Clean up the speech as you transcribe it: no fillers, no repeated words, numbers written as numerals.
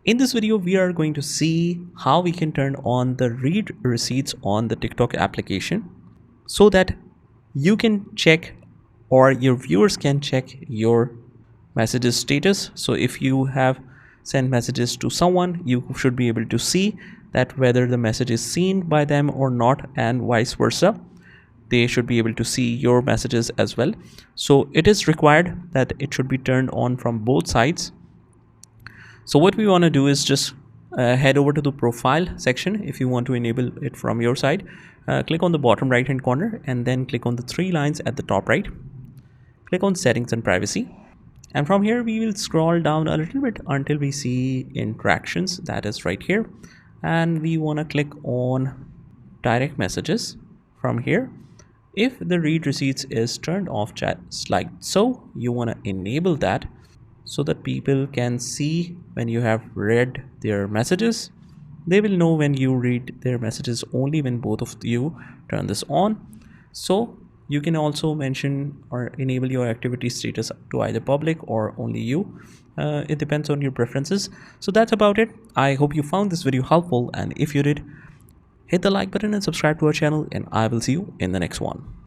In this video, we are going to see how we can turn on the read receipts on the TikTok application so that you can check, or your viewers can check, your messages status. So if you have sent messages to someone, you should be able to see that whether the message is seen by them or not, and vice versa. They should be able to see your messages as well. So it is required that it should be turned on from both sides. So what we want to do is just head over to the profile section. If you want to enable it from your side, click on the bottom right hand corner and then click on the three lines at the top right. Click on settings and privacy, and from here we will scroll down a little bit until we see interactions, that is right here, and we want to click on direct messages. From here, if the read receipts is turned off just like so, you want to enable that so that people can see when you have read their messages. They will know when you read their messages only when both of you turn this on. So you can also mention or enable your activity status to either public or only you. It depends on your preferences. So that's about it. I hope you found this video helpful, and if you did, hit the like button and subscribe to our channel, and I will see you in the next one.